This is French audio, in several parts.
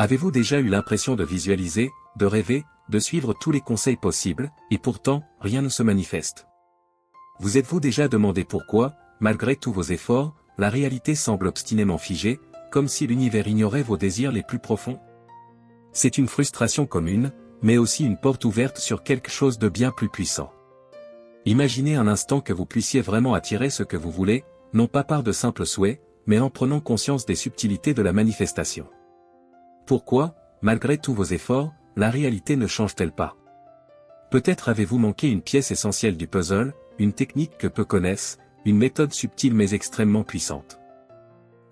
Avez-vous déjà eu l'impression de visualiser, de rêver, de suivre tous les conseils possibles, et pourtant, rien ne se manifeste? Vous êtes-vous déjà demandé pourquoi, malgré tous vos efforts, la réalité semble obstinément figée, comme si l'univers ignorait vos désirs les plus profonds? C'est une frustration commune, mais aussi une porte ouverte sur quelque chose de bien plus puissant. Imaginez un instant que vous puissiez vraiment attirer ce que vous voulez, non pas par de simples souhaits, mais en prenant conscience des subtilités de la manifestation. Pourquoi, malgré tous vos efforts, la réalité ne change-t-elle pas? Peut-être avez-vous manqué une pièce essentielle du puzzle, une technique que peu connaissent, une méthode subtile mais extrêmement puissante.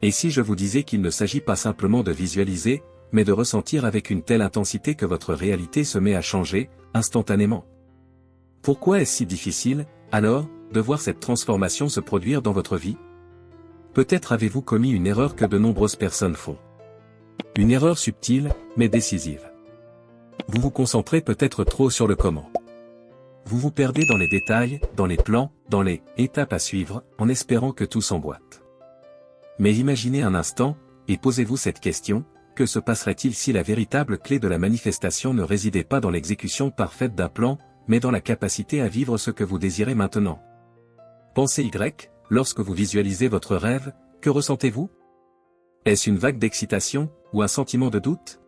Et si je vous disais qu'il ne s'agit pas simplement de visualiser, mais de ressentir avec une telle intensité que votre réalité se met à changer, instantanément? Pourquoi est-ce si difficile, alors, de voir cette transformation se produire dans votre vie? Peut-être avez-vous commis une erreur que de nombreuses personnes font. Une erreur subtile, mais décisive. Vous vous concentrez peut-être trop sur le comment. Vous vous perdez dans les détails, dans les plans, dans les étapes à suivre, en espérant que tout s'emboîte. Mais imaginez un instant, et posez-vous cette question, que se passerait-il si la véritable clé de la manifestation ne résidait pas dans l'exécution parfaite d'un plan, mais dans la capacité à vivre ce que vous désirez maintenant? Pensez Y, lorsque vous visualisez votre rêve, que ressentez-vous? Est-ce une vague d'excitation, ou un sentiment de doute?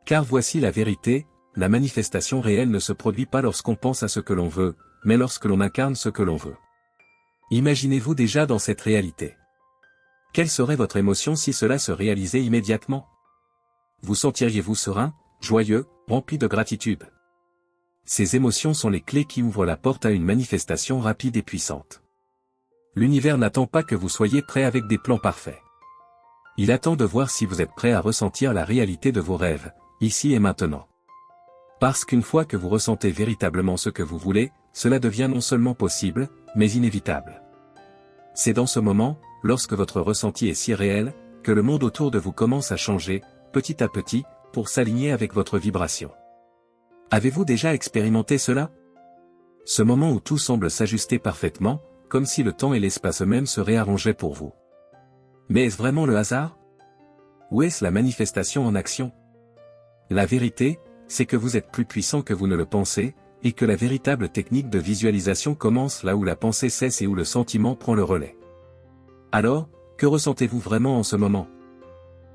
Car voici la vérité, la manifestation réelle ne se produit pas lorsqu'on pense à ce que l'on veut, mais lorsque l'on incarne ce que l'on veut. Imaginez-vous déjà dans cette réalité. Quelle serait votre émotion si cela se réalisait immédiatement? Vous sentiriez-vous serein, joyeux, rempli de gratitude? Ces émotions sont les clés qui ouvrent la porte à une manifestation rapide et puissante. L'univers n'attend pas que vous soyez prêt avec des plans parfaits. Il attend de voir si vous êtes prêt à ressentir la réalité de vos rêves, ici et maintenant. Parce qu'une fois que vous ressentez véritablement ce que vous voulez, cela devient non seulement possible, mais inévitable. C'est dans ce moment, lorsque votre ressenti est si réel, que le monde autour de vous commence à changer, petit à petit, pour s'aligner avec votre vibration. Avez-vous déjà expérimenté cela? Ce moment où tout semble s'ajuster parfaitement, comme si le temps et l'espace eux-mêmes se réarrangeaient pour vous. Mais est-ce vraiment le hasard? Ou est-ce la manifestation en action? La vérité, c'est que vous êtes plus puissant que vous ne le pensez, et que la véritable technique de visualisation commence là où la pensée cesse et où le sentiment prend le relais. Alors, que ressentez-vous vraiment en ce moment?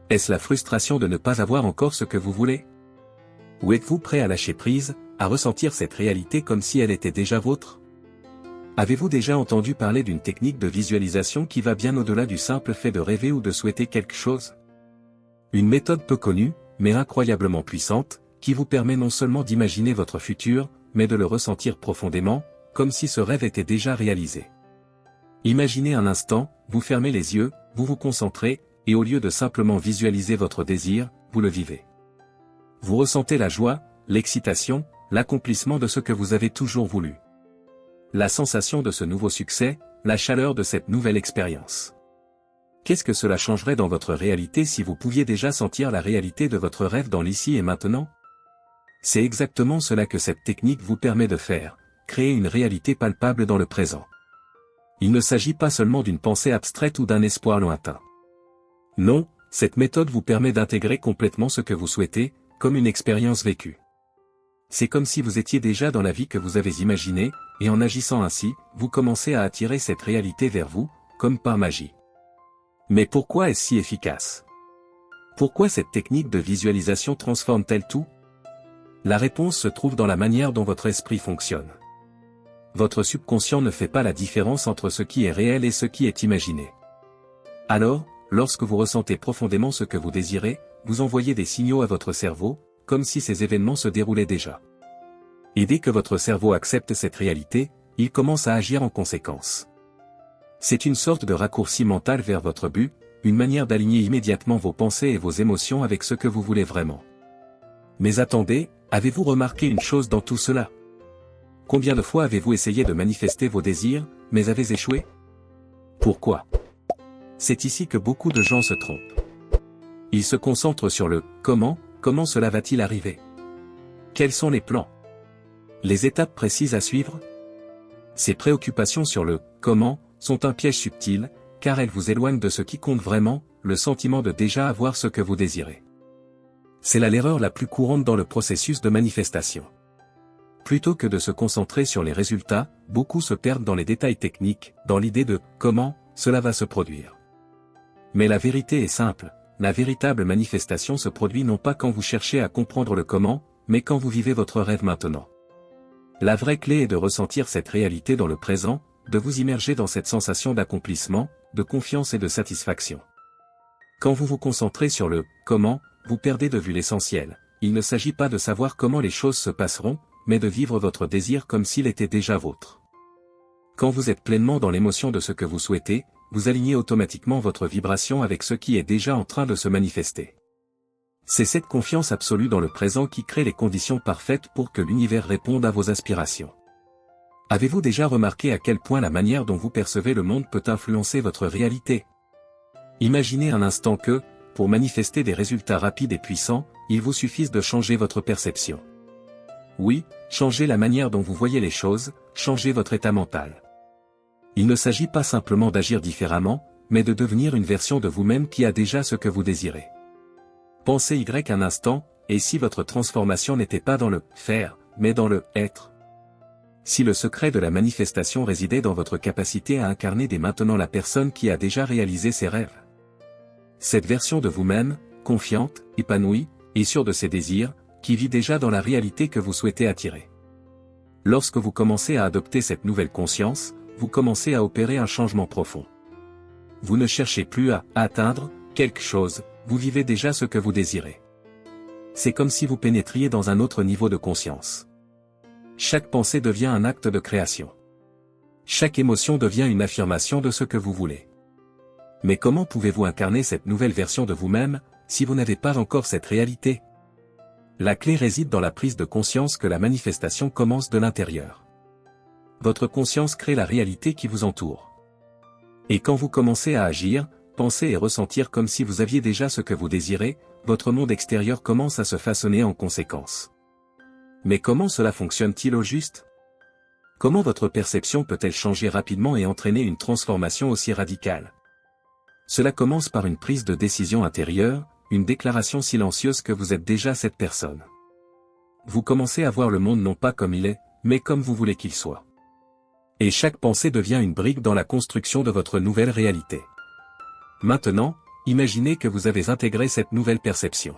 Est-ce la frustration de ne pas avoir encore ce que vous voulez? Ou êtes-vous prêt à lâcher prise, à ressentir cette réalité comme si elle était déjà vôtre? Avez-vous déjà entendu parler d'une technique de visualisation qui va bien au-delà du simple fait de rêver ou de souhaiter quelque chose? Une méthode peu connue, mais incroyablement puissante, qui vous permet non seulement d'imaginer votre futur, mais de le ressentir profondément, comme si ce rêve était déjà réalisé. Imaginez un instant, vous fermez les yeux, vous vous concentrez, et au lieu de simplement visualiser votre désir, vous le vivez. Vous ressentez la joie, l'excitation, l'accomplissement de ce que vous avez toujours voulu. La sensation de ce nouveau succès, la chaleur de cette nouvelle expérience. Qu'est-ce que cela changerait dans votre réalité si vous pouviez déjà sentir la réalité de votre rêve dans l'ici et maintenant? C'est exactement cela que cette technique vous permet de faire, créer une réalité palpable dans le présent. Il ne s'agit pas seulement d'une pensée abstraite ou d'un espoir lointain. Non, cette méthode vous permet d'intégrer complètement ce que vous souhaitez, comme une expérience vécue. C'est comme si vous étiez déjà dans la vie que vous avez imaginée, et en agissant ainsi, vous commencez à attirer cette réalité vers vous, comme par magie. Mais pourquoi est-ce si efficace? Pourquoi cette technique de visualisation transforme-t-elle tout? La réponse se trouve dans la manière dont votre esprit fonctionne. Votre subconscient ne fait pas la différence entre ce qui est réel et ce qui est imaginé. Alors, lorsque vous ressentez profondément ce que vous désirez, vous envoyez des signaux à votre cerveau, comme si ces événements se déroulaient déjà. Et dès que votre cerveau accepte cette réalité, il commence à agir en conséquence. C'est une sorte de raccourci mental vers votre but, une manière d'aligner immédiatement vos pensées et vos émotions avec ce que vous voulez vraiment. Mais attendez, avez-vous remarqué une chose dans tout cela? Combien de fois avez-vous essayé de manifester vos désirs, mais avez échoué? Pourquoi? C'est ici que beaucoup de gens se trompent. Ils se concentrent sur le « comment cela va-t-il arriver? Quels sont les plans? Les étapes précises à suivre? » Ces préoccupations sur le « comment » sont un piège subtil, car elles vous éloignent de ce qui compte vraiment, le sentiment de déjà avoir ce que vous désirez. C'est là l'erreur la plus courante dans le processus de manifestation. Plutôt que de se concentrer sur les résultats, beaucoup se perdent dans les détails techniques, dans l'idée de « comment » cela va se produire. Mais la vérité est simple, la véritable manifestation se produit non pas quand vous cherchez à comprendre le comment, mais quand vous vivez votre rêve maintenant. La vraie clé est de ressentir cette réalité dans le présent, de vous immerger dans cette sensation d'accomplissement, de confiance et de satisfaction. Quand vous vous concentrez sur le « comment », vous perdez de vue l'essentiel. Il ne s'agit pas de savoir comment les choses se passeront, mais de vivre votre désir comme s'il était déjà vôtre. Quand vous êtes pleinement dans l'émotion de ce que vous souhaitez, vous alignez automatiquement votre vibration avec ce qui est déjà en train de se manifester. C'est cette confiance absolue dans le présent qui crée les conditions parfaites pour que l'univers réponde à vos aspirations. Avez-vous déjà remarqué à quel point la manière dont vous percevez le monde peut influencer votre réalité? Imaginez un instant que, pour manifester des résultats rapides et puissants, il vous suffise de changer votre perception. Oui, changez la manière dont vous voyez les choses, changez votre état mental. Il ne s'agit pas simplement d'agir différemment, mais de devenir une version de vous-même qui a déjà ce que vous désirez. Pensez un instant, et si votre transformation n'était pas dans le « faire », mais dans le « être ». Si le secret de la manifestation résidait dans votre capacité à incarner dès maintenant la personne qui a déjà réalisé ses rêves. Cette version de vous-même, confiante, épanouie, et sûre de ses désirs, qui vit déjà dans la réalité que vous souhaitez attirer. Lorsque vous commencez à adopter cette nouvelle conscience, vous commencez à opérer un changement profond. Vous ne cherchez plus à atteindre quelque chose, vous vivez déjà ce que vous désirez. C'est comme si vous pénétriez dans un autre niveau de conscience. Chaque pensée devient un acte de création. Chaque émotion devient une affirmation de ce que vous voulez. Mais comment pouvez-vous incarner cette nouvelle version de vous-même, si vous n'avez pas encore cette réalité? La clé réside dans la prise de conscience que la manifestation commence de l'intérieur. Votre conscience crée la réalité qui vous entoure. Et quand vous commencez à agir, penser et ressentir comme si vous aviez déjà ce que vous désirez, votre monde extérieur commence à se façonner en conséquence. Mais comment cela fonctionne-t-il au juste? Comment votre perception peut-elle changer rapidement et entraîner une transformation aussi radicale? Cela commence par une prise de décision intérieure, une déclaration silencieuse que vous êtes déjà cette personne. Vous commencez à voir le monde non pas comme il est, mais comme vous voulez qu'il soit. Et chaque pensée devient une brique dans la construction de votre nouvelle réalité. Maintenant, imaginez que vous avez intégré cette nouvelle perception.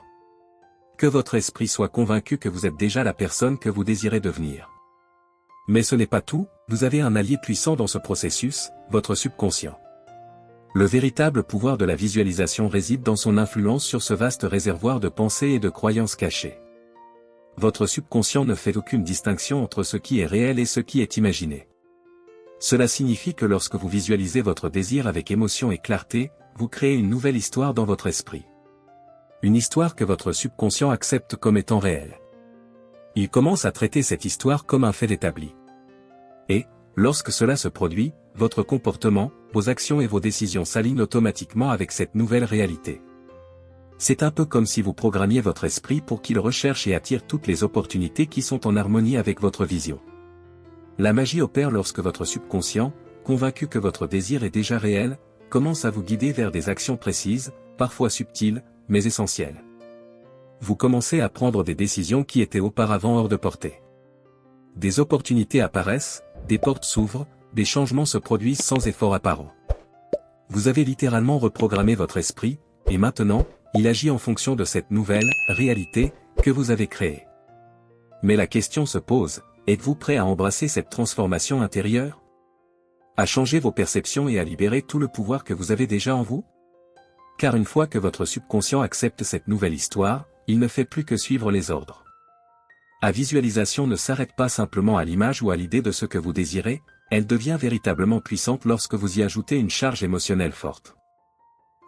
Que votre esprit soit convaincu que vous êtes déjà la personne que vous désirez devenir. Mais ce n'est pas tout, vous avez un allié puissant dans ce processus, votre subconscient. Le véritable pouvoir de la visualisation réside dans son influence sur ce vaste réservoir de pensées et de croyances cachées. Votre subconscient ne fait aucune distinction entre ce qui est réel et ce qui est imaginé. Cela signifie que lorsque vous visualisez votre désir avec émotion et clarté, vous créez une nouvelle histoire dans votre esprit. Une histoire que votre subconscient accepte comme étant réelle. Il commence à traiter cette histoire comme un fait établi. Et, lorsque cela se produit, votre comportement, vos actions et vos décisions s'alignent automatiquement avec cette nouvelle réalité. C'est un peu comme si vous programmiez votre esprit pour qu'il recherche et attire toutes les opportunités qui sont en harmonie avec votre vision. La magie opère lorsque votre subconscient, convaincu que votre désir est déjà réel, commence à vous guider vers des actions précises, parfois subtiles, mais essentielles. Vous commencez à prendre des décisions qui étaient auparavant hors de portée. Des opportunités apparaissent, des portes s'ouvrent, des changements se produisent sans effort apparent. Vous avez littéralement reprogrammé votre esprit, et maintenant, il agit en fonction de cette nouvelle réalité que vous avez créée. Mais la question se pose, êtes-vous prêt à embrasser cette transformation intérieure? À changer vos perceptions et à libérer tout le pouvoir que vous avez déjà en vous? Car une fois que votre subconscient accepte cette nouvelle histoire, il ne fait plus que suivre les ordres. La visualisation ne s'arrête pas simplement à l'image ou à l'idée de ce que vous désirez, elle devient véritablement puissante lorsque vous y ajoutez une charge émotionnelle forte.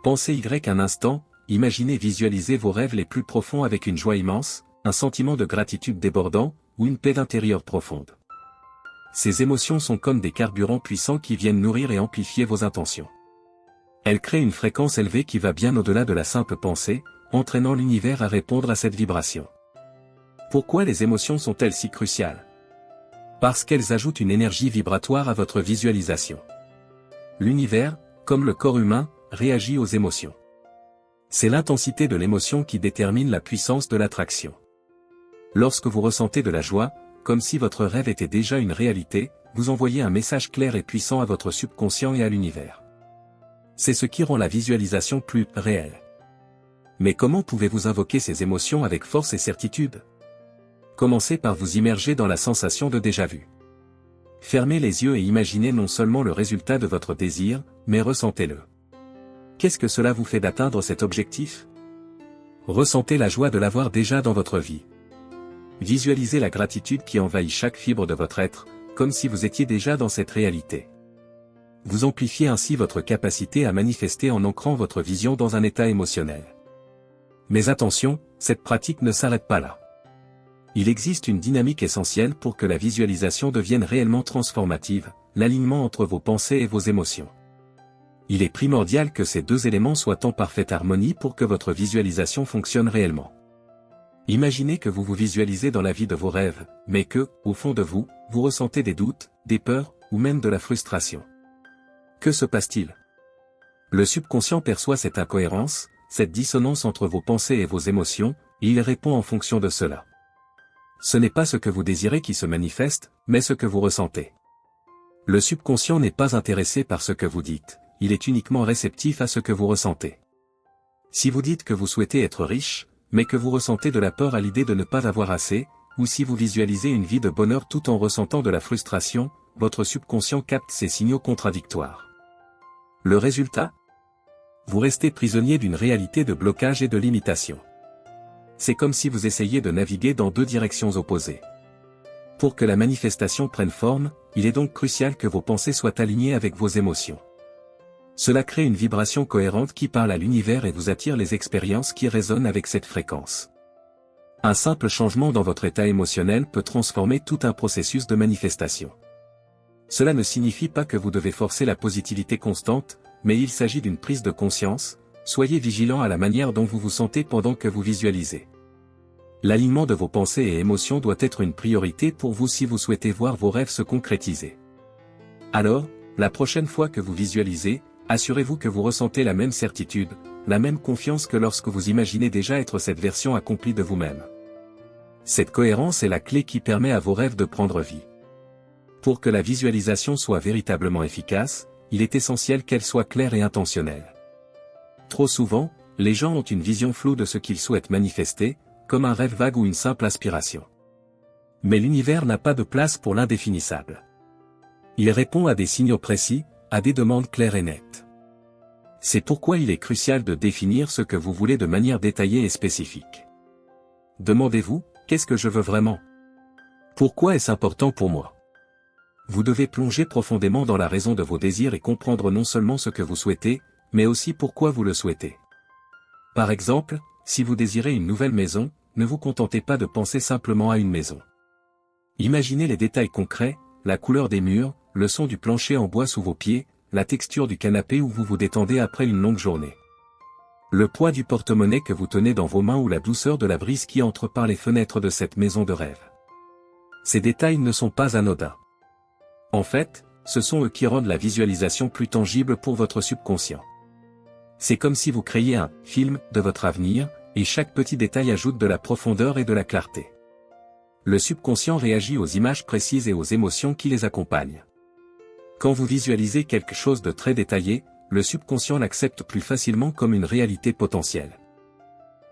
Pensez un instant, imaginez visualiser vos rêves les plus profonds avec une joie immense, un sentiment de gratitude débordant, ou une paix intérieure profonde. Ces émotions sont comme des carburants puissants qui viennent nourrir et amplifier vos intentions. Elles créent une fréquence élevée qui va bien au-delà de la simple pensée, entraînant l'univers à répondre à cette vibration. Pourquoi les émotions sont-elles si cruciales? Parce qu'elles ajoutent une énergie vibratoire à votre visualisation. L'univers, comme le corps humain, réagit aux émotions. C'est l'intensité de l'émotion qui détermine la puissance de l'attraction. Lorsque vous ressentez de la joie, comme si votre rêve était déjà une réalité, vous envoyez un message clair et puissant à votre subconscient et à l'univers. C'est ce qui rend la visualisation plus réelle. Mais comment pouvez-vous invoquer ces émotions avec force et certitude? Commencez par vous immerger dans la sensation de déjà-vu. Fermez les yeux et imaginez non seulement le résultat de votre désir, mais ressentez-le. Qu'est-ce que cela vous fait d'atteindre cet objectif? Ressentez la joie de l'avoir déjà dans votre vie. Visualisez la gratitude qui envahit chaque fibre de votre être, comme si vous étiez déjà dans cette réalité. Vous amplifiez ainsi votre capacité à manifester en ancrant votre vision dans un état émotionnel. Mais attention, cette pratique ne s'arrête pas là. Il existe une dynamique essentielle pour que la visualisation devienne réellement transformative, l'alignement entre vos pensées et vos émotions. Il est primordial que ces deux éléments soient en parfaite harmonie pour que votre visualisation fonctionne réellement. Imaginez que vous vous visualisez dans la vie de vos rêves, mais que, au fond de vous, vous ressentez des doutes, des peurs, ou même de la frustration. Que se passe-t-il? Le subconscient perçoit cette incohérence, cette dissonance entre vos pensées et vos émotions, et il répond en fonction de cela. Ce n'est pas ce que vous désirez qui se manifeste, mais ce que vous ressentez. Le subconscient n'est pas intéressé par ce que vous dites, il est uniquement réceptif à ce que vous ressentez. Si vous dites que vous souhaitez être riche, mais que vous ressentez de la peur à l'idée de ne pas avoir assez, ou si vous visualisez une vie de bonheur tout en ressentant de la frustration, votre subconscient capte ces signaux contradictoires. Le résultat? Vous restez prisonnier d'une réalité de blocage et de limitation. C'est comme si vous essayiez de naviguer dans deux directions opposées. Pour que la manifestation prenne forme, il est donc crucial que vos pensées soient alignées avec vos émotions. Cela crée une vibration cohérente qui parle à l'univers et vous attire les expériences qui résonnent avec cette fréquence. Un simple changement dans votre état émotionnel peut transformer tout un processus de manifestation. Cela ne signifie pas que vous devez forcer la positivité constante, mais il s'agit d'une prise de conscience. Soyez vigilant à la manière dont vous vous sentez pendant que vous visualisez. L'alignement de vos pensées et émotions doit être une priorité pour vous si vous souhaitez voir vos rêves se concrétiser. Alors, la prochaine fois que vous visualisez, assurez-vous que vous ressentez la même certitude, la même confiance que lorsque vous imaginez déjà être cette version accomplie de vous-même. Cette cohérence est la clé qui permet à vos rêves de prendre vie. Pour que la visualisation soit véritablement efficace, il est essentiel qu'elle soit claire et intentionnelle. Trop souvent, les gens ont une vision floue de ce qu'ils souhaitent manifester, comme un rêve vague ou une simple aspiration. Mais l'univers n'a pas de place pour l'indéfinissable. Il répond à des signaux précis, à des demandes claires et nettes. C'est pourquoi il est crucial de définir ce que vous voulez de manière détaillée et spécifique. Demandez-vous, qu'est-ce que je veux vraiment? Pourquoi est-ce important pour moi? Vous devez plonger profondément dans la raison de vos désirs et comprendre non seulement ce que vous souhaitez, mais aussi pourquoi vous le souhaitez. Par exemple, si vous désirez une nouvelle maison, ne vous contentez pas de penser simplement à une maison. Imaginez les détails concrets, la couleur des murs, le son du plancher en bois sous vos pieds, la texture du canapé où vous vous détendez après une longue journée. Le poids du porte-monnaie que vous tenez dans vos mains ou la douceur de la brise qui entre par les fenêtres de cette maison de rêve. Ces détails ne sont pas anodins. En fait, ce sont eux qui rendent la visualisation plus tangible pour votre subconscient. C'est comme si vous créiez un film de votre avenir, et chaque petit détail ajoute de la profondeur et de la clarté. Le subconscient réagit aux images précises et aux émotions qui les accompagnent. Quand vous visualisez quelque chose de très détaillé, le subconscient l'accepte plus facilement comme une réalité potentielle.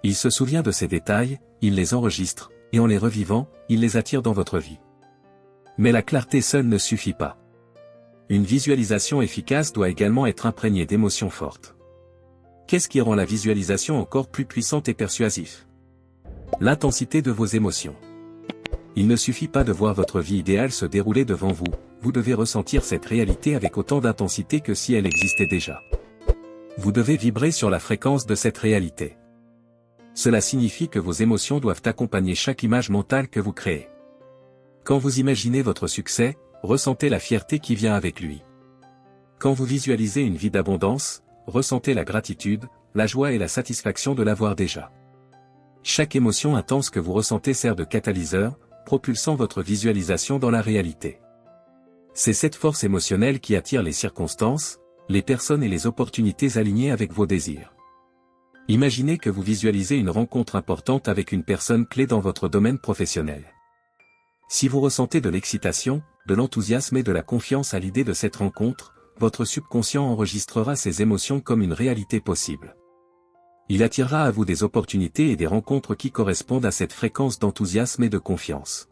Il se souvient de ces détails, il les enregistre, et en les revivant, il les attire dans votre vie. Mais la clarté seule ne suffit pas. Une visualisation efficace doit également être imprégnée d'émotions fortes. Qu'est-ce qui rend la visualisation encore plus puissante et persuasive? L'intensité de vos émotions. Il ne suffit pas de voir votre vie idéale se dérouler devant vous, vous devez ressentir cette réalité avec autant d'intensité que si elle existait déjà. Vous devez vibrer sur la fréquence de cette réalité. Cela signifie que vos émotions doivent accompagner chaque image mentale que vous créez. Quand vous imaginez votre succès, ressentez la fierté qui vient avec lui. Quand vous visualisez une vie d'abondance, ressentez la gratitude, la joie et la satisfaction de l'avoir déjà. Chaque émotion intense que vous ressentez sert de catalyseur, propulsant votre visualisation dans la réalité. C'est cette force émotionnelle qui attire les circonstances, les personnes et les opportunités alignées avec vos désirs. Imaginez que vous visualisez une rencontre importante avec une personne clé dans votre domaine professionnel. Si vous ressentez de l'excitation, de l'enthousiasme et de la confiance à l'idée de cette rencontre, votre subconscient enregistrera ces émotions comme une réalité possible. Il attirera à vous des opportunités et des rencontres qui correspondent à cette fréquence d'enthousiasme et de confiance.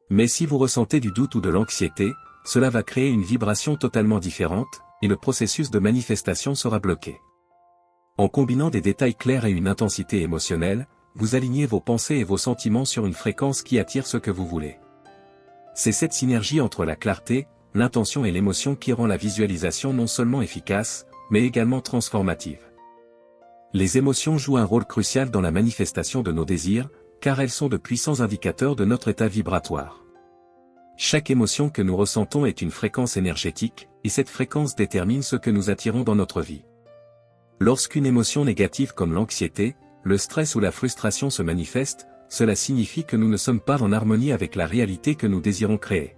Mais si vous ressentez du doute ou de l'anxiété, cela va créer une vibration totalement différente, et le processus de manifestation sera bloqué. En combinant des détails clairs et une intensité émotionnelle, vous alignez vos pensées et vos sentiments sur une fréquence qui attire ce que vous voulez. C'est cette synergie entre la clarté, l'intention et l'émotion qui rend la visualisation non seulement efficace, mais également transformative. Les émotions jouent un rôle crucial dans la manifestation de nos désirs, car elles sont de puissants indicateurs de notre état vibratoire. Chaque émotion que nous ressentons est une fréquence énergétique, et cette fréquence détermine ce que nous attirons dans notre vie. Lorsqu'une émotion négative comme l'anxiété, le stress ou la frustration se manifeste, cela signifie que nous ne sommes pas en harmonie avec la réalité que nous désirons créer.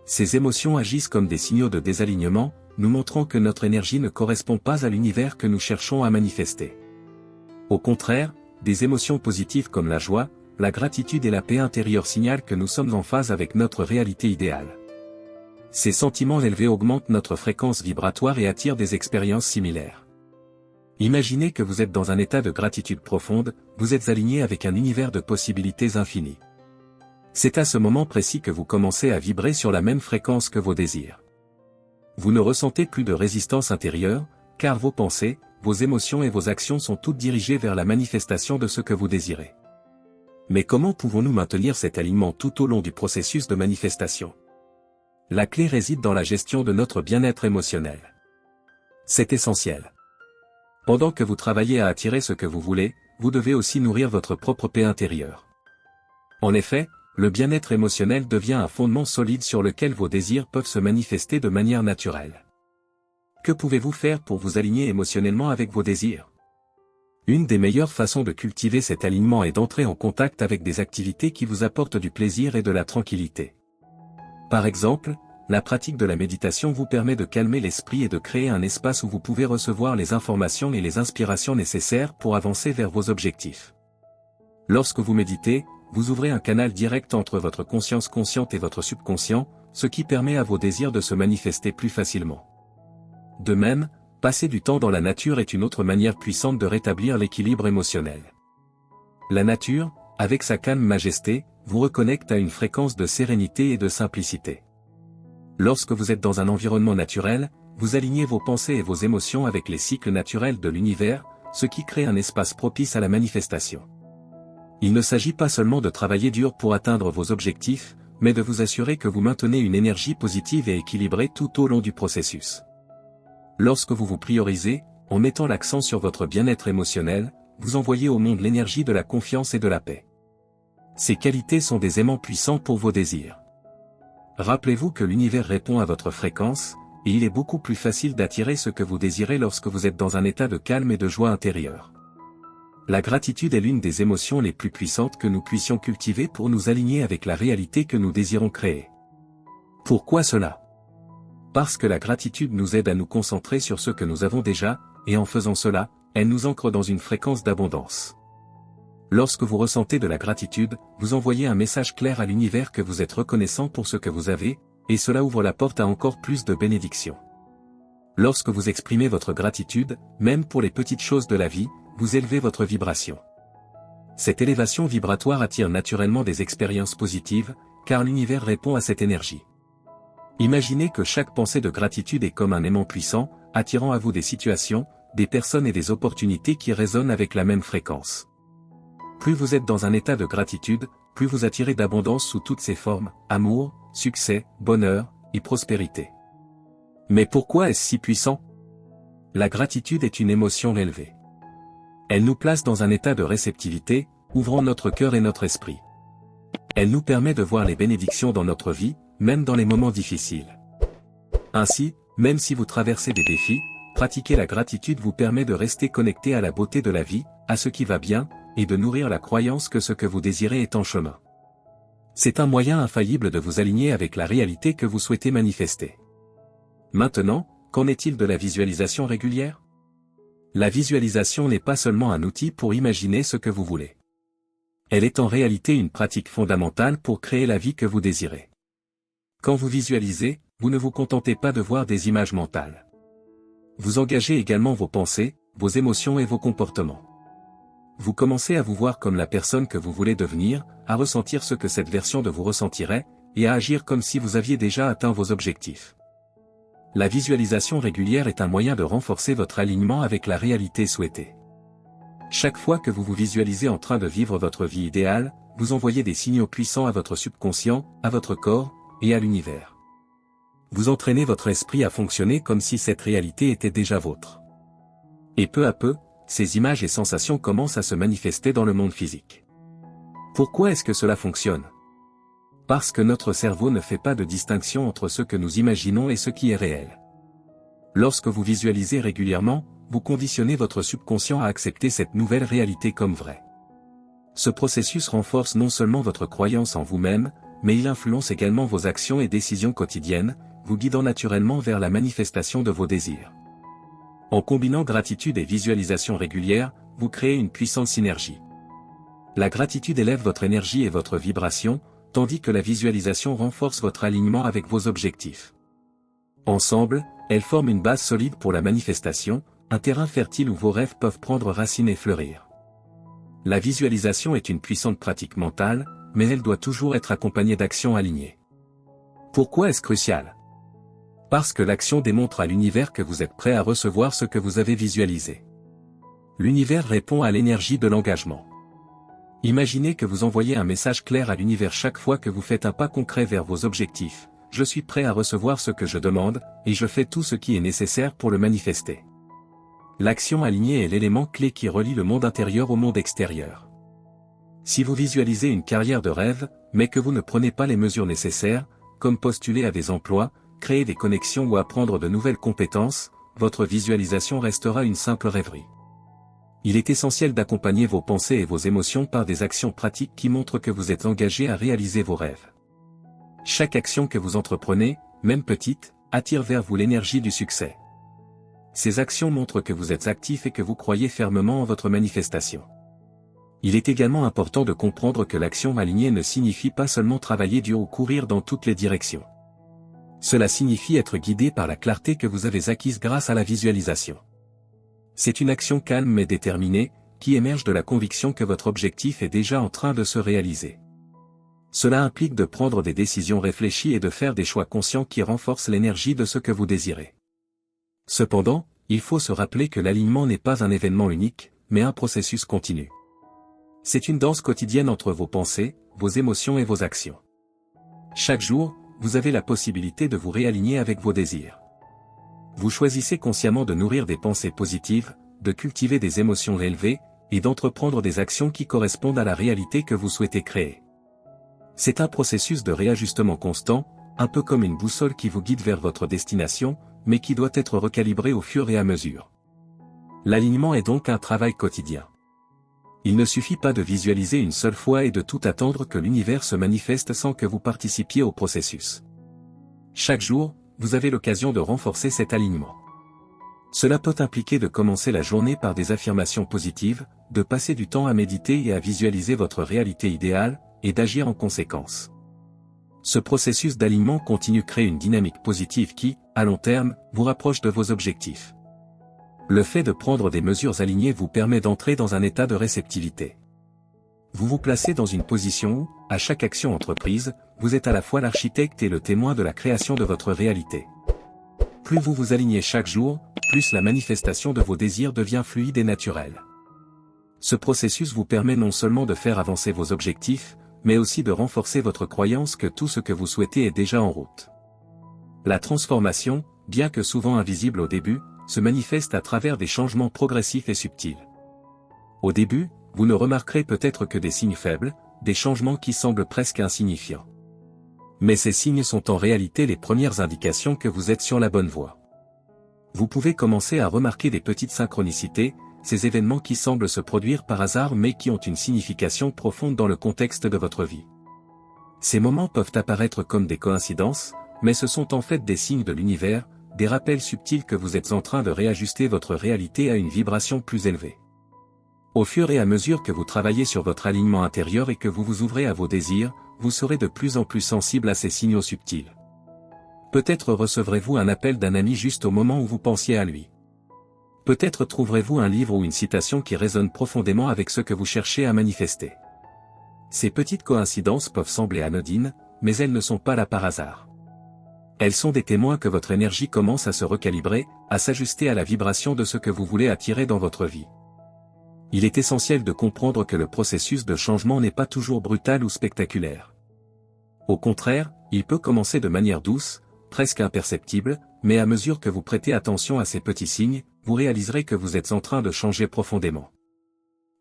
Ces émotions agissent comme des signaux de désalignement, nous montrant que notre énergie ne correspond pas à l'univers que nous cherchons à manifester. Au contraire, des émotions positives comme la joie, la gratitude et la paix intérieure signalent que nous sommes en phase avec notre réalité idéale. Ces sentiments élevés augmentent notre fréquence vibratoire et attirent des expériences similaires. Imaginez que vous êtes dans un état de gratitude profonde, vous êtes aligné avec un univers de possibilités infinies. C'est à ce moment précis que vous commencez à vibrer sur la même fréquence que vos désirs. Vous ne ressentez plus de résistance intérieure, car vos pensées, vos émotions et vos actions sont toutes dirigées vers la manifestation de ce que vous désirez. Mais comment pouvons-nous maintenir cet alignement tout au long du processus de manifestation? La clé réside dans la gestion de notre bien-être émotionnel. C'est essentiel. Pendant que vous travaillez à attirer ce que vous voulez, vous devez aussi nourrir votre propre paix intérieure. En effet, le bien-être émotionnel devient un fondement solide sur lequel vos désirs peuvent se manifester de manière naturelle. Que pouvez-vous faire pour vous aligner émotionnellement avec vos désirs? Une des meilleures façons de cultiver cet alignement est d'entrer en contact avec des activités qui vous apportent du plaisir et de la tranquillité. Par exemple, la pratique de la méditation vous permet de calmer l'esprit et de créer un espace où vous pouvez recevoir les informations et les inspirations nécessaires pour avancer vers vos objectifs. Lorsque vous méditez, vous ouvrez un canal direct entre votre conscience consciente et votre subconscient, ce qui permet à vos désirs de se manifester plus facilement. De même, passer du temps dans la nature est une autre manière puissante de rétablir l'équilibre émotionnel. La nature, avec sa calme majesté, vous reconnecte à une fréquence de sérénité et de simplicité. Lorsque vous êtes dans un environnement naturel, vous alignez vos pensées et vos émotions avec les cycles naturels de l'univers, ce qui crée un espace propice à la manifestation. Il ne s'agit pas seulement de travailler dur pour atteindre vos objectifs, mais de vous assurer que vous maintenez une énergie positive et équilibrée tout au long du processus. Lorsque vous vous priorisez, en mettant l'accent sur votre bien-être émotionnel, vous envoyez au monde l'énergie de la confiance et de la paix. Ces qualités sont des aimants puissants pour vos désirs. Rappelez-vous que l'univers répond à votre fréquence, et il est beaucoup plus facile d'attirer ce que vous désirez lorsque vous êtes dans un état de calme et de joie intérieure. La gratitude est l'une des émotions les plus puissantes que nous puissions cultiver pour nous aligner avec la réalité que nous désirons créer. Pourquoi cela? Parce que la gratitude nous aide à nous concentrer sur ce que nous avons déjà, et en faisant cela, elle nous ancre dans une fréquence d'abondance. Lorsque vous ressentez de la gratitude, vous envoyez un message clair à l'univers que vous êtes reconnaissant pour ce que vous avez, et cela ouvre la porte à encore plus de bénédictions. Lorsque vous exprimez votre gratitude, même pour les petites choses de la vie, vous élevez votre vibration. Cette élévation vibratoire attire naturellement des expériences positives, car l'univers répond à cette énergie. Imaginez que chaque pensée de gratitude est comme un aimant puissant, attirant à vous des situations, des personnes et des opportunités qui résonnent avec la même fréquence. Plus vous êtes dans un état de gratitude, plus vous attirez d'abondance sous toutes ses formes, amour, succès, bonheur, et prospérité. Mais pourquoi est-ce si puissant? La gratitude est une émotion élevée. Elle nous place dans un état de réceptivité, ouvrant notre cœur et notre esprit. Elle nous permet de voir les bénédictions dans notre vie, même dans les moments difficiles. Ainsi, même si vous traversez des défis, pratiquer la gratitude vous permet de rester connecté à la beauté de la vie, à ce qui va bien, et de nourrir la croyance que ce que vous désirez est en chemin. C'est un moyen infaillible de vous aligner avec la réalité que vous souhaitez manifester. Maintenant, qu'en est-il de la visualisation régulière? La visualisation n'est pas seulement un outil pour imaginer ce que vous voulez. Elle est en réalité une pratique fondamentale pour créer la vie que vous désirez. Quand vous visualisez, vous ne vous contentez pas de voir des images mentales. Vous engagez également vos pensées, vos émotions et vos comportements. Vous commencez à vous voir comme la personne que vous voulez devenir, à ressentir ce que cette version de vous ressentirait, et à agir comme si vous aviez déjà atteint vos objectifs. La visualisation régulière est un moyen de renforcer votre alignement avec la réalité souhaitée. Chaque fois que vous vous visualisez en train de vivre votre vie idéale, vous envoyez des signaux puissants à votre subconscient, à votre corps, et à l'univers. Vous entraînez votre esprit à fonctionner comme si cette réalité était déjà vôtre. Et peu à peu, ces images et sensations commencent à se manifester dans le monde physique. Pourquoi est-ce que cela fonctionne ? Parce que notre cerveau ne fait pas de distinction entre ce que nous imaginons et ce qui est réel. Lorsque vous visualisez régulièrement, vous conditionnez votre subconscient à accepter cette nouvelle réalité comme vraie. Ce processus renforce non seulement votre croyance en vous-même, mais il influence également vos actions et décisions quotidiennes, vous guidant naturellement vers la manifestation de vos désirs. En combinant gratitude et visualisation régulière, vous créez une puissante synergie. La gratitude élève votre énergie et votre vibration, tandis que la visualisation renforce votre alignement avec vos objectifs. Ensemble, elles forment une base solide pour la manifestation, un terrain fertile où vos rêves peuvent prendre racine et fleurir. La visualisation est une puissante pratique mentale, mais elle doit toujours être accompagnée d'actions alignées. Pourquoi est-ce crucial ? Parce que l'action démontre à l'univers que vous êtes prêt à recevoir ce que vous avez visualisé. L'univers répond à l'énergie de l'engagement. Imaginez que vous envoyez un message clair à l'univers chaque fois que vous faites un pas concret vers vos objectifs. Je suis prêt à recevoir ce que je demande, et je fais tout ce qui est nécessaire pour le manifester. L'action alignée est l'élément clé qui relie le monde intérieur au monde extérieur. Si vous visualisez une carrière de rêve, mais que vous ne prenez pas les mesures nécessaires, comme postuler à des emplois, créer des connexions ou apprendre de nouvelles compétences, votre visualisation restera une simple rêverie. Il est essentiel d'accompagner vos pensées et vos émotions par des actions pratiques qui montrent que vous êtes engagé à réaliser vos rêves. Chaque action que vous entreprenez, même petite, attire vers vous l'énergie du succès. Ces actions montrent que vous êtes actif et que vous croyez fermement en votre manifestation. Il est également important de comprendre que l'action alignée ne signifie pas seulement travailler dur ou courir dans toutes les directions. Cela signifie être guidé par la clarté que vous avez acquise grâce à la visualisation. C'est une action calme mais déterminée, qui émerge de la conviction que votre objectif est déjà en train de se réaliser. Cela implique de prendre des décisions réfléchies et de faire des choix conscients qui renforcent l'énergie de ce que vous désirez. Cependant, il faut se rappeler que l'alignement n'est pas un événement unique, mais un processus continu. C'est une danse quotidienne entre vos pensées, vos émotions et vos actions. Chaque jour, vous avez la possibilité de vous réaligner avec vos désirs. Vous choisissez consciemment de nourrir des pensées positives, de cultiver des émotions élevées, et d'entreprendre des actions qui correspondent à la réalité que vous souhaitez créer. C'est un processus de réajustement constant, un peu comme une boussole qui vous guide vers votre destination, mais qui doit être recalibrée au fur et à mesure. L'alignement est donc un travail quotidien. Il ne suffit pas de visualiser une seule fois et de tout attendre que l'univers se manifeste sans que vous participiez au processus. Chaque jour, vous avez l'occasion de renforcer cet alignement. Cela peut impliquer de commencer la journée par des affirmations positives, de passer du temps à méditer et à visualiser votre réalité idéale, et d'agir en conséquence. Ce processus d'alignement continu crée une dynamique positive qui, à long terme, vous rapproche de vos objectifs. Le fait de prendre des mesures alignées vous permet d'entrer dans un état de réceptivité. Vous vous placez dans une position où, à chaque action entreprise, vous êtes à la fois l'architecte et le témoin de la création de votre réalité. Plus vous vous alignez chaque jour, plus la manifestation de vos désirs devient fluide et naturelle. Ce processus vous permet non seulement de faire avancer vos objectifs, mais aussi de renforcer votre croyance que tout ce que vous souhaitez est déjà en route. La transformation, bien que souvent invisible au début, se manifeste à travers des changements progressifs et subtils. Au début, vous ne remarquerez peut-être que des signes faibles, des changements qui semblent presque insignifiants. Mais ces signes sont en réalité les premières indications que vous êtes sur la bonne voie. Vous pouvez commencer à remarquer des petites synchronicités, ces événements qui semblent se produire par hasard mais qui ont une signification profonde dans le contexte de votre vie. Ces moments peuvent apparaître comme des coïncidences, mais ce sont en fait des signes de l'univers, des rappels subtils que vous êtes en train de réajuster votre réalité à une vibration plus élevée. Au fur et à mesure que vous travaillez sur votre alignement intérieur et que vous vous ouvrez à vos désirs, vous serez de plus en plus sensible à ces signaux subtils. Peut-être recevrez-vous un appel d'un ami juste au moment où vous pensiez à lui. Peut-être trouverez-vous un livre ou une citation qui résonne profondément avec ce que vous cherchez à manifester. Ces petites coïncidences peuvent sembler anodines, mais elles ne sont pas là par hasard. Elles sont des témoins que votre énergie commence à se recalibrer, à s'ajuster à la vibration de ce que vous voulez attirer dans votre vie. Il est essentiel de comprendre que le processus de changement n'est pas toujours brutal ou spectaculaire. Au contraire, il peut commencer de manière douce, presque imperceptible, mais à mesure que vous prêtez attention à ces petits signes, vous réaliserez que vous êtes en train de changer profondément.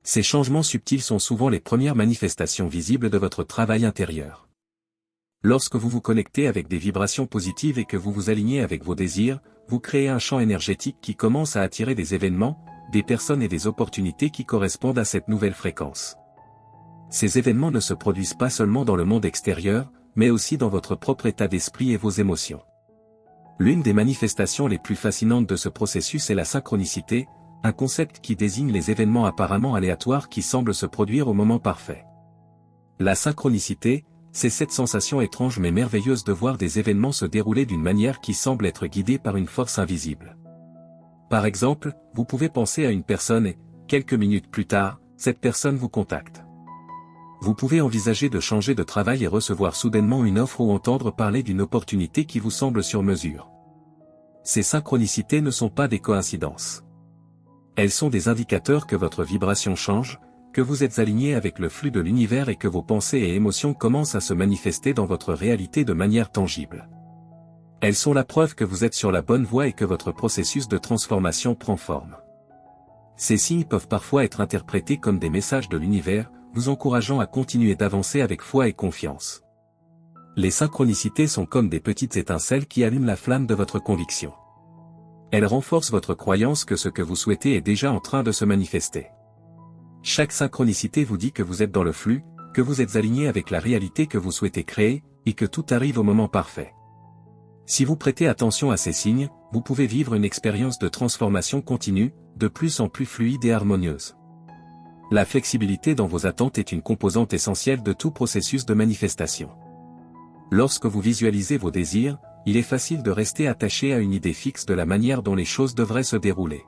Ces changements subtils sont souvent les premières manifestations visibles de votre travail intérieur. Lorsque vous vous connectez avec des vibrations positives et que vous vous alignez avec vos désirs, vous créez un champ énergétique qui commence à attirer des événements, des personnes et des opportunités qui correspondent à cette nouvelle fréquence. Ces événements ne se produisent pas seulement dans le monde extérieur, mais aussi dans votre propre état d'esprit et vos émotions. L'une des manifestations les plus fascinantes de ce processus est la synchronicité, un concept qui désigne les événements apparemment aléatoires qui semblent se produire au moment parfait. La synchronicité, c'est cette sensation étrange mais merveilleuse de voir des événements se dérouler d'une manière qui semble être guidée par une force invisible. Par exemple, vous pouvez penser à une personne et, quelques minutes plus tard, cette personne vous contacte. Vous pouvez envisager de changer de travail et recevoir soudainement une offre ou entendre parler d'une opportunité qui vous semble sur mesure. Ces synchronicités ne sont pas des coïncidences. Elles sont des indicateurs que votre vibration change, que vous êtes aligné avec le flux de l'univers et que vos pensées et émotions commencent à se manifester dans votre réalité de manière tangible. Elles sont la preuve que vous êtes sur la bonne voie et que votre processus de transformation prend forme. Ces signes peuvent parfois être interprétés comme des messages de l'univers, vous encourageant à continuer d'avancer avec foi et confiance. Les synchronicités sont comme des petites étincelles qui allument la flamme de votre conviction. Elles renforcent votre croyance que ce que vous souhaitez est déjà en train de se manifester. Chaque synchronicité vous dit que vous êtes dans le flux, que vous êtes aligné avec la réalité que vous souhaitez créer, et que tout arrive au moment parfait. Si vous prêtez attention à ces signes, vous pouvez vivre une expérience de transformation continue, de plus en plus fluide et harmonieuse. La flexibilité dans vos attentes est une composante essentielle de tout processus de manifestation. Lorsque vous visualisez vos désirs, il est facile de rester attaché à une idée fixe de la manière dont les choses devraient se dérouler.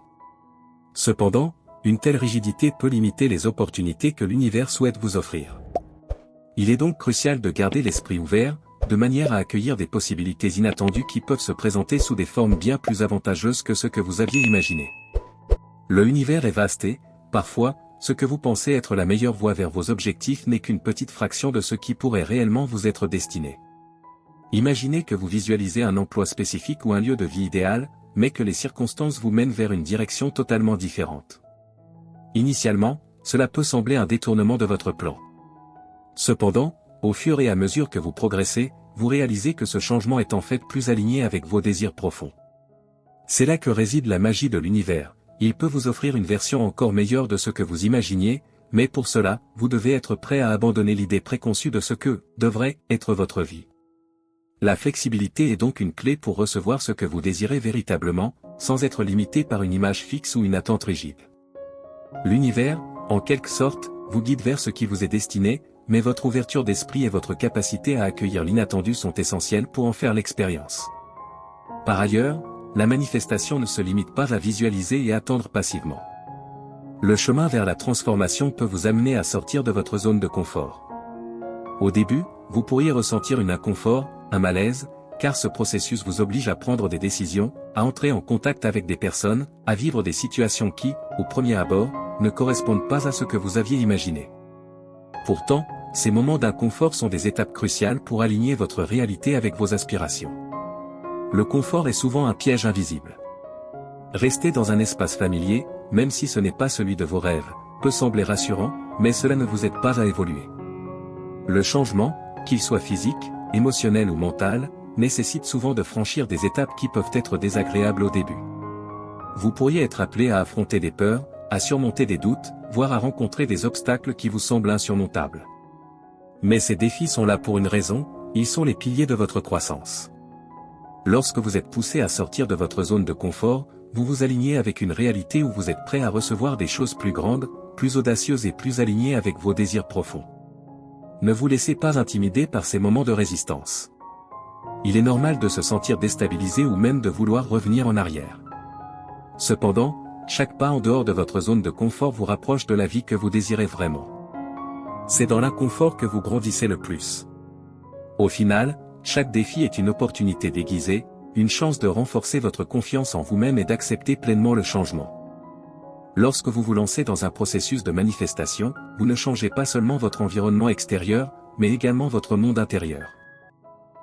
Cependant, une telle rigidité peut limiter les opportunités que l'univers souhaite vous offrir. Il est donc crucial de garder l'esprit ouvert, de manière à accueillir des possibilités inattendues qui peuvent se présenter sous des formes bien plus avantageuses que ce que vous aviez imaginé. Le univers est vaste et, parfois, ce que vous pensez être la meilleure voie vers vos objectifs n'est qu'une petite fraction de ce qui pourrait réellement vous être destiné. Imaginez que vous visualisez un emploi spécifique ou un lieu de vie idéal, mais que les circonstances vous mènent vers une direction totalement différente. Initialement, cela peut sembler un détournement de votre plan. Cependant, au fur et à mesure que vous progressez, vous réalisez que ce changement est en fait plus aligné avec vos désirs profonds. C'est là que réside la magie de l'univers. Il peut vous offrir une version encore meilleure de ce que vous imaginiez, mais pour cela, vous devez être prêt à abandonner l'idée préconçue de ce que devrait être votre vie. La flexibilité est donc une clé pour recevoir ce que vous désirez véritablement, sans être limité par une image fixe ou une attente rigide. L'univers, en quelque sorte, vous guide vers ce qui vous est destiné, mais votre ouverture d'esprit et votre capacité à accueillir l'inattendu sont essentielles pour en faire l'expérience. Par ailleurs, la manifestation ne se limite pas à visualiser et attendre passivement. Le chemin vers la transformation peut vous amener à sortir de votre zone de confort. Au début, vous pourriez ressentir un inconfort, un malaise, car ce processus vous oblige à prendre des décisions, à entrer en contact avec des personnes, à vivre des situations qui, au premier abord, ne correspondent pas à ce que vous aviez imaginé. Pourtant, ces moments d'inconfort sont des étapes cruciales pour aligner votre réalité avec vos aspirations. Le confort est souvent un piège invisible. Rester dans un espace familier, même si ce n'est pas celui de vos rêves, peut sembler rassurant, mais cela ne vous aide pas à évoluer. Le changement, qu'il soit physique, émotionnel ou mental, nécessite souvent de franchir des étapes qui peuvent être désagréables au début. Vous pourriez être appelé à affronter des peurs, à surmonter des doutes, voire à rencontrer des obstacles qui vous semblent insurmontables. Mais ces défis sont là pour une raison, ils sont les piliers de votre croissance. Lorsque vous êtes poussé à sortir de votre zone de confort, vous vous alignez avec une réalité où vous êtes prêt à recevoir des choses plus grandes, plus audacieuses et plus alignées avec vos désirs profonds. Ne vous laissez pas intimider par ces moments de résistance. Il est normal de se sentir déstabilisé ou même de vouloir revenir en arrière. Cependant, chaque pas en dehors de votre zone de confort vous rapproche de la vie que vous désirez vraiment. C'est dans l'inconfort que vous grandissez le plus. Au final, chaque défi est une opportunité déguisée, une chance de renforcer votre confiance en vous-même et d'accepter pleinement le changement. Lorsque vous vous lancez dans un processus de manifestation, vous ne changez pas seulement votre environnement extérieur, mais également votre monde intérieur.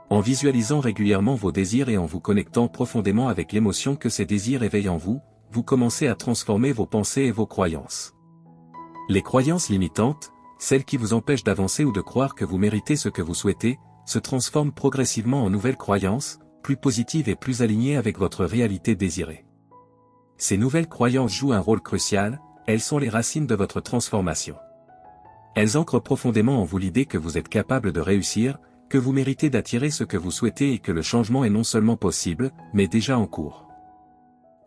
En visualisant régulièrement vos désirs et en vous connectant profondément avec l'émotion que ces désirs éveillent en vous, vous commencez à transformer vos pensées et vos croyances. Les croyances limitantes, celles qui vous empêchent d'avancer ou de croire que vous méritez ce que vous souhaitez, se transforment progressivement en nouvelles croyances, plus positives et plus alignées avec votre réalité désirée. Ces nouvelles croyances jouent un rôle crucial, elles sont les racines de votre transformation. Elles ancrent profondément en vous l'idée que vous êtes capable de réussir, que vous méritez d'attirer ce que vous souhaitez et que le changement est non seulement possible, mais déjà en cours.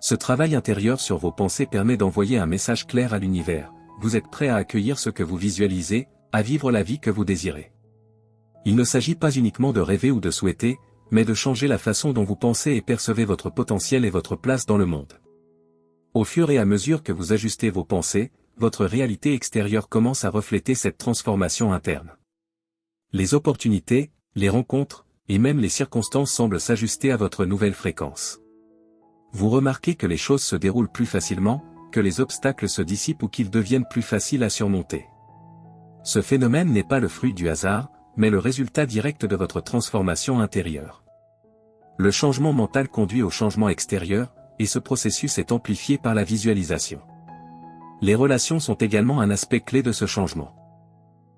Ce travail intérieur sur vos pensées permet d'envoyer un message clair à l'univers, vous êtes prêt à accueillir ce que vous visualisez, à vivre la vie que vous désirez. Il ne s'agit pas uniquement de rêver ou de souhaiter, mais de changer la façon dont vous pensez et percevez votre potentiel et votre place dans le monde. Au fur et à mesure que vous ajustez vos pensées, votre réalité extérieure commence à refléter cette transformation interne. Les opportunités, les rencontres, et même les circonstances semblent s'ajuster à votre nouvelle fréquence. Vous remarquez que les choses se déroulent plus facilement, que les obstacles se dissipent ou qu'ils deviennent plus faciles à surmonter. Ce phénomène n'est pas le fruit du hasard, mais le résultat direct de votre transformation intérieure. Le changement mental conduit au changement extérieur, et ce processus est amplifié par la visualisation. Les relations sont également un aspect clé de ce changement.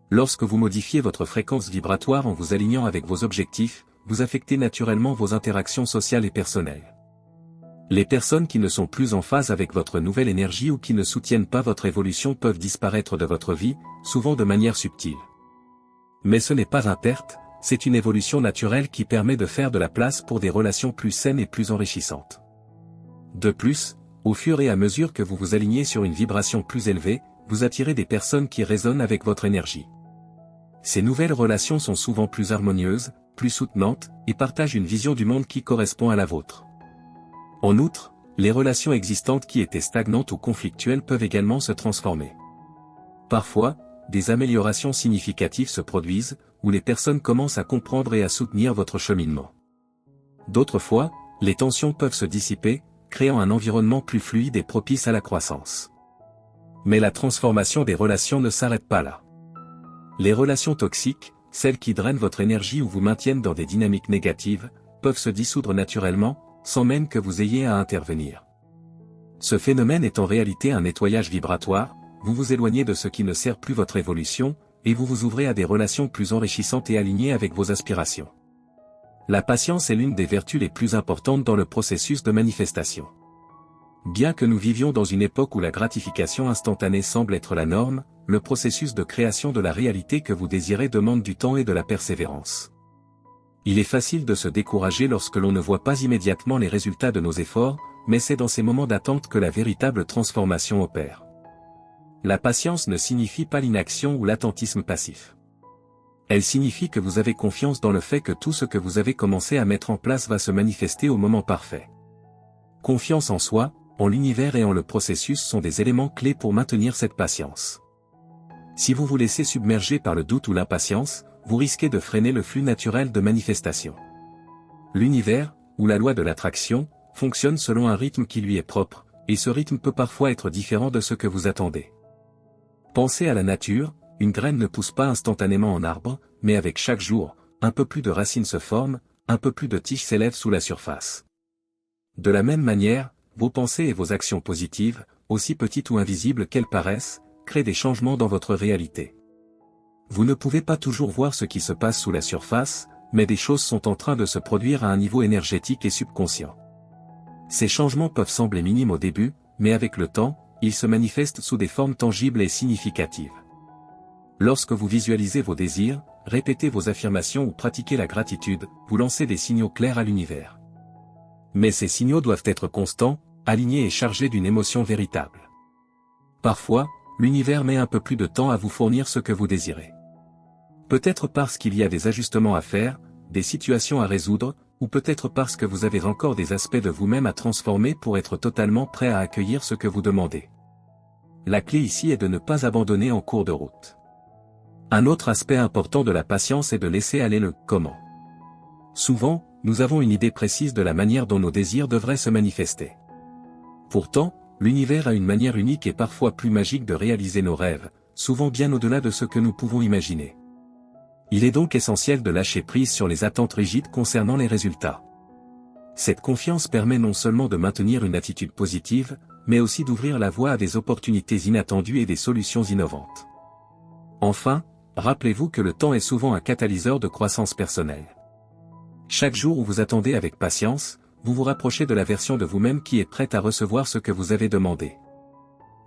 Lorsque vous modifiez votre fréquence vibratoire en vous alignant avec vos objectifs, vous affectez naturellement vos interactions sociales et personnelles. Les personnes qui ne sont plus en phase avec votre nouvelle énergie ou qui ne soutiennent pas votre évolution peuvent disparaître de votre vie, souvent de manière subtile. Mais ce n'est pas une perte, c'est une évolution naturelle qui permet de faire de la place pour des relations plus saines et plus enrichissantes. De plus, au fur et à mesure que vous vous alignez sur une vibration plus élevée, vous attirez des personnes qui résonnent avec votre énergie. Ces nouvelles relations sont souvent plus harmonieuses, plus soutenantes, et partagent une vision du monde qui correspond à la vôtre. En outre, les relations existantes qui étaient stagnantes ou conflictuelles peuvent également se transformer. Parfois, des améliorations significatives se produisent, où les personnes commencent à comprendre et à soutenir votre cheminement. D'autres fois, les tensions peuvent se dissiper, créant un environnement plus fluide et propice à la croissance. Mais la transformation des relations ne s'arrête pas là. Les relations toxiques, celles qui drainent votre énergie ou vous maintiennent dans des dynamiques négatives, peuvent se dissoudre naturellement, sans même que vous ayez à intervenir. Ce phénomène est en réalité un nettoyage vibratoire, vous vous éloignez de ce qui ne sert plus votre évolution, et vous vous ouvrez à des relations plus enrichissantes et alignées avec vos aspirations. La patience est l'une des vertus les plus importantes dans le processus de manifestation. Bien que nous vivions dans une époque où la gratification instantanée semble être la norme, le processus de création de la réalité que vous désirez demande du temps et de la persévérance. Il est facile de se décourager lorsque l'on ne voit pas immédiatement les résultats de nos efforts, mais c'est dans ces moments d'attente que la véritable transformation opère. La patience ne signifie pas l'inaction ou l'attentisme passif. Elle signifie que vous avez confiance dans le fait que tout ce que vous avez commencé à mettre en place va se manifester au moment parfait. Confiance en soi, en l'univers et en le processus sont des éléments clés pour maintenir cette patience. Si vous vous laissez submerger par le doute ou l'impatience, vous risquez de freiner le flux naturel de manifestation. L'univers, ou la loi de l'attraction, fonctionne selon un rythme qui lui est propre, et ce rythme peut parfois être différent de ce que vous attendez. Pensez à la nature, une graine ne pousse pas instantanément en arbre, mais avec chaque jour, un peu plus de racines se forment, un peu plus de tiges s'élèvent sous la surface. De la même manière, vos pensées et vos actions positives, aussi petites ou invisibles qu'elles paraissent, créent des changements dans votre réalité. Vous ne pouvez pas toujours voir ce qui se passe sous la surface, mais des choses sont en train de se produire à un niveau énergétique et subconscient. Ces changements peuvent sembler minimes au début, mais avec le temps, ils se manifestent sous des formes tangibles et significatives. Lorsque vous visualisez vos désirs, répétez vos affirmations ou pratiquez la gratitude, vous lancez des signaux clairs à l'univers. Mais ces signaux doivent être constants, alignés et chargés d'une émotion véritable. Parfois, l'univers met un peu plus de temps à vous fournir ce que vous désirez. Peut-être parce qu'il y a des ajustements à faire, des situations à résoudre, ou peut-être parce que vous avez encore des aspects de vous-même à transformer pour être totalement prêt à accueillir ce que vous demandez. La clé ici est de ne pas abandonner en cours de route. Un autre aspect important de la patience est de laisser aller le « comment ». Souvent, nous avons une idée précise de la manière dont nos désirs devraient se manifester. Pourtant, l'univers a une manière unique et parfois plus magique de réaliser nos rêves, souvent bien au-delà de ce que nous pouvons imaginer. Il est donc essentiel de lâcher prise sur les attentes rigides concernant les résultats. Cette confiance permet non seulement de maintenir une attitude positive, mais aussi d'ouvrir la voie à des opportunités inattendues et des solutions innovantes. Enfin, rappelez-vous que le temps est souvent un catalyseur de croissance personnelle. Chaque jour où vous attendez avec patience, vous vous rapprochez de la version de vous-même qui est prête à recevoir ce que vous avez demandé.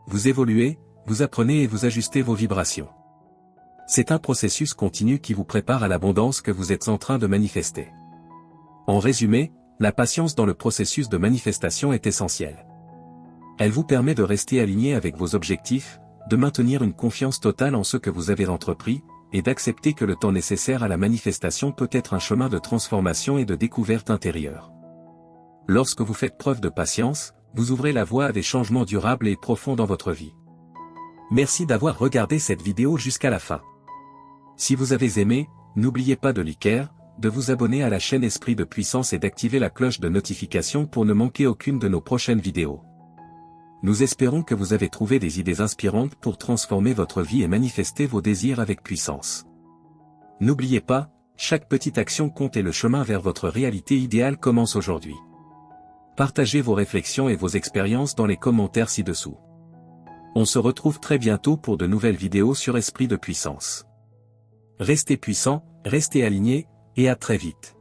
Vous évoluez, vous apprenez et vous ajustez vos vibrations. C'est un processus continu qui vous prépare à l'abondance que vous êtes en train de manifester. En résumé, la patience dans le processus de manifestation est essentielle. Elle vous permet de rester aligné avec vos objectifs, de maintenir une confiance totale en ce que vous avez entrepris, et d'accepter que le temps nécessaire à la manifestation peut être un chemin de transformation et de découverte intérieure. Lorsque vous faites preuve de patience, vous ouvrez la voie à des changements durables et profonds dans votre vie. Merci d'avoir regardé cette vidéo jusqu'à la fin. Si vous avez aimé, n'oubliez pas de liker, de vous abonner à la chaîne Esprit de Puissance et d'activer la cloche de notification pour ne manquer aucune de nos prochaines vidéos. Nous espérons que vous avez trouvé des idées inspirantes pour transformer votre vie et manifester vos désirs avec puissance. N'oubliez pas, chaque petite action compte et le chemin vers votre réalité idéale commence aujourd'hui. Partagez vos réflexions et vos expériences dans les commentaires ci-dessous. On se retrouve très bientôt pour de nouvelles vidéos sur Esprit de Puissance. Restez puissants, restez alignés, et à très vite.